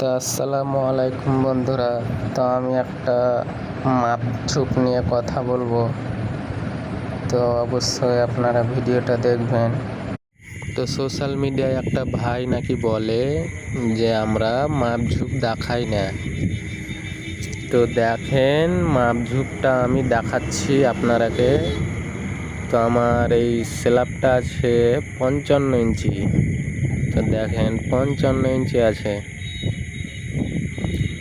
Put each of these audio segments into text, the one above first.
তো আসসালামু আলাইকুম বন্ধুরা। তো আমি একটা মাপঝুপ নিয়ে কথা বলবো, তো অবশ্যই আপনারা ভিডিওটা দেখবেন। তো সোশ্যাল মিডিয়ায় একটা ভাই নাকি বলে যে আমরা মাপঝুপ দেখাই না। তো দেখেন মাপঝুপটা আমি দেখাচ্ছি আপনারাকে। তো আমার এই স্ল্যাবটা আছে 55 ইঞ্চি। তো দেখেন 55 ইঞ্চি আছে,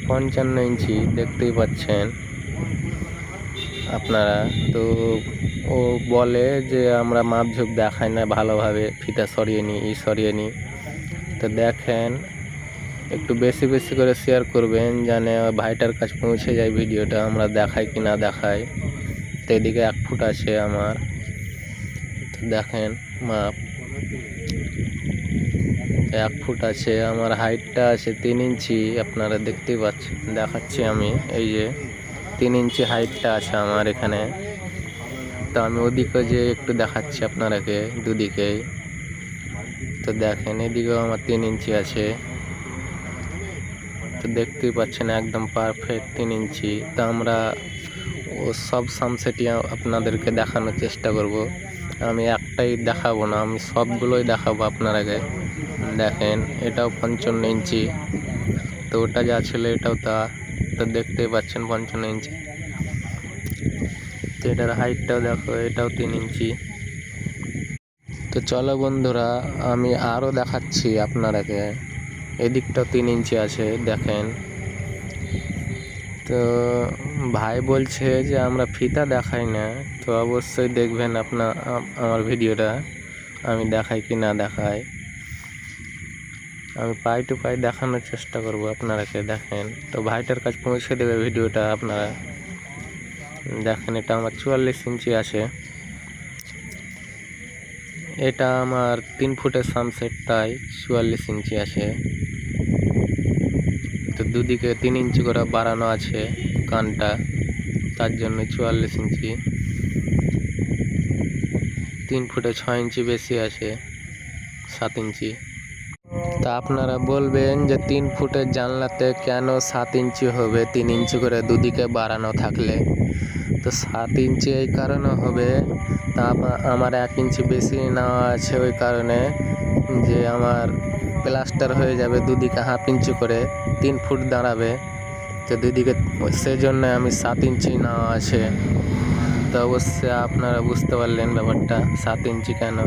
55 ইঞ্চি দেখতেই পাচ্ছেন আপনারা। তো ও বলে যে আমরা মাপঝুপ দেখাই না ভালোভাবে, ফিতা সরিয়ে নিই। তো দেখেন একটু বেশি বেশি করে শেয়ার করবেন, জানে ভাইটার কাছে পৌঁছে যায় ভিডিওটা, আমরা দেখাই কি না দেখাই। তো এদিকে 1 ফুট আছে আমার। তো দেখেন মাপ 1 ফুট আছে, আমার হাইটটা আছে 3 ইঞ্চি। আপনারা দেখতেই পাচ্ছেন, দেখাচ্ছি আমি, এই যে 3 ইঞ্চি হাইটটা আছে আমার এখানে। তো আমি ওদিকে যে একটু দেখাচ্ছি আপনারাকে, দুদিকেই। তো দেখেন এদিকেও আমার 3 ইঞ্চি আছে। তো দেখতেই পাচ্ছেন একদম পারফেক্ট 3 ইঞ্চি। তো আমরা ও সব সানসেটই আপনাদেরকে দেখানোর চেষ্টা করব। আমি একটাই দেখাবো না, আমি সবগুলোই দেখাবো আপনারাকে। দেখেন এটাও 55 ইঞ্চি। তো ওটা যা ছিল এটাও তা। তো দেখতেই পাচ্ছেন 55 ইঞ্চি। তো এটার হাইটটাও দেখো, এটাও 3 ইঞ্চি। তো চলো বন্ধুরা, আমি আরও দেখাচ্ছি আপনারাকে। এদিকটাও 3 ইঞ্চি আছে, দেখেন। তো ভাই বলছে যে আমরা ফিতা দেখাই না। তো অবশ্যই দেখবেন আমার ভিডিওটা, আমি দেখাই কি না দেখাই। আমি পাই টু পাই দেখানোর চেষ্টা করব আপনারাকে। দেখেন তো ভাইটার কাছে পৌঁছে দেবে ভিডিওটা আপনারা। দেখেন এটা আমার 44 ইঞ্চি আছে। এটা আমার 3 ফুটের সানসেট, তাই 44 ইঞ্চি আছে। তো দুদিকে 3 ইঞ্চি করে বাড়ানো আছে কানটা, তার জন্য 44 ইঞ্চি। 3 ফুটে 6 ইঞ্চি বেশি আছে, 7 ইঞ্চি। তা আপনারা বলবেন যে 3 ফুটের জানলাতে কেন 7 ইঞ্চি হবে, 3 ইঞ্চি করে দুদিকে বাড়ানো থাকলে? তো 7 ইঞ্চি এই কারণে হবে, তা আমার 1 ইঞ্চি বেশি নেওয়া আছে ওই কারণে যে আমার প্লাস্টার হয়ে যাবে দুদিকে হাফ ইঞ্চি করে, 3 ফুট দাঁড়াবে। তো দুদিকে সেজন্য আমি 7 ইঞ্চি নেওয়া আছে। তো অবশ্যই আপনারা বুঝতে পারলেন ব্যাপারটা, 7 ইঞ্চি কেন,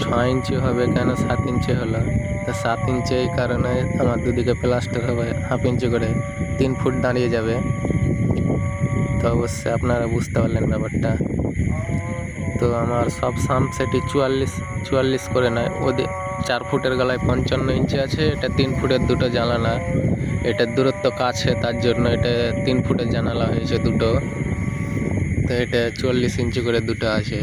6 ইঞ্চি হবে কেন 7 ইঞ্চি হলো। তো 7 ইঞ্চি এই কারণে আমার দুদিকে প্লাস্টার হবে হাফ ইঞ্চি করে, 3 ফুট দাঁড়িয়ে যাবে। তো অবশ্যই আপনারা বুঝতে পারলেন ব্যাপারটা। তো আমার সব সানসেটই 44 করে নয়, ওদের 4 ফুটের গলায় 55 ইঞ্চি আছে। এটা 3 ফুটের দুটো জানালা, এটার দূরত্ব কাছে, তার জন্য এটা 3 ফুটের জানালা হয়েছে দুটো। তো এটা 44 ইঞ্চি করে দুটো আছে।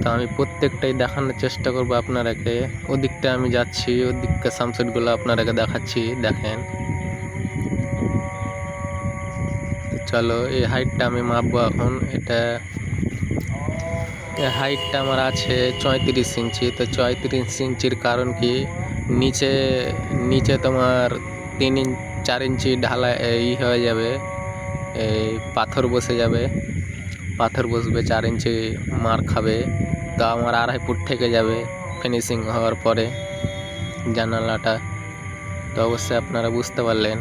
তো আমি প্রত্যেকটাই দেখানোর চেষ্টা করবো আপনারাকে। ওদিকটা আমি যাচ্ছি, ওদিককার সানসেটগুলো আপনারাকে দেখাচ্ছি, দেখেন। চলো এই হাইটটা আমি মাপবো এখন। এটা হাইটটা আমার আছে 34 ইঞ্চি। তো 34 ইঞ্চির কারণ কি, নিচে তোমার 4 ইঞ্চি ঢালাই হয়ে যাবে, এই পাথর বসে যাবে, পাথর বসবে, 4 ইঞ্চি মার খাবে। তো আমার 2.5 ফুট থেকে যাবে ফিনিশিং হওয়ার পরে জানালাটা। তো অবশ্যই আপনারা বুঝতে পারলেন।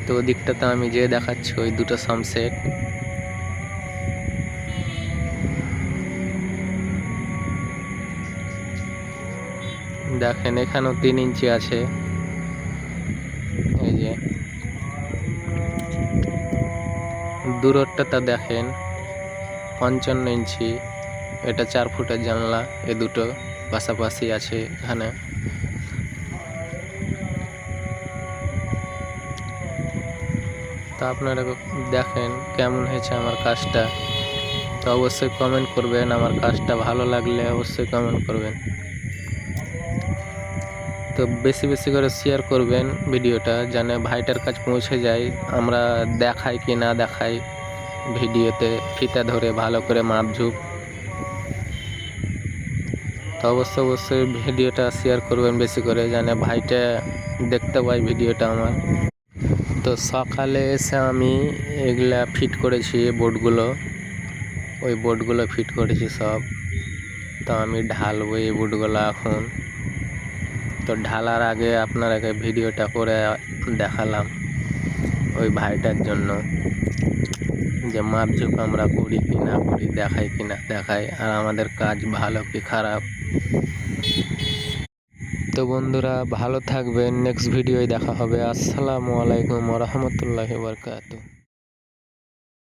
তো ওদিকটাতে আমি যে দেখাচ্ছি ওই দুটো সানসেট। দেখেন এখানেও 3 ইঞ্চি আছে, এই যে দূরত্বটা দেখেন 55 ইঞ্চি। এটা 4 ফুটের জানলা, এ দুটো পাশাপাশি আছে এখানে। তো আপনারা দেখেন কেমন হয়েছে আমার কাজটা। তো অবশ্যই কমেন্ট করবেন, আমার কাজটা ভালো লাগলে অবশ্যই কমেন্ট করবেন। তো বেশি বেশি করে শেয়ার করবেন ভিডিওটা, যেন ভাইটার কাছে পৌঁছে যায়। আমরা দেখাই কি না দেখাই ভিডিওতে, ফিতা ধরে ভালো করে মাপঝুপ। তো অবশ্যই ভিডিওটা শেয়ার করবেন বেশি করে, জানে ভাইটা দেখতে পাই ভিডিওটা আমার। তো সকালে এসে আমি এগুলা ফিট করেছি, ওই বোর্ডগুলো ফিট করেছি সব। তো আমি ঢালবো এই বোর্ডগুলো এখন। তো ঢালার আগে আপনারাকে ভিডিওটা করে দেখালাম ওই ভাইটার জন্য, যে মাপঝোপ আমরা করি কি না করি, দেখাই কি না দেখাই, আর আমাদের কাজ ভালো কি খারাপ। তো বন্ধুরা ভালো থাকবেন, নেক্সট ভিডিওয় দেখা হবে। আসসালামু আলাইকুম ওয়া রাহমাতুল্লাহি ওয়া বারাকাতুহু।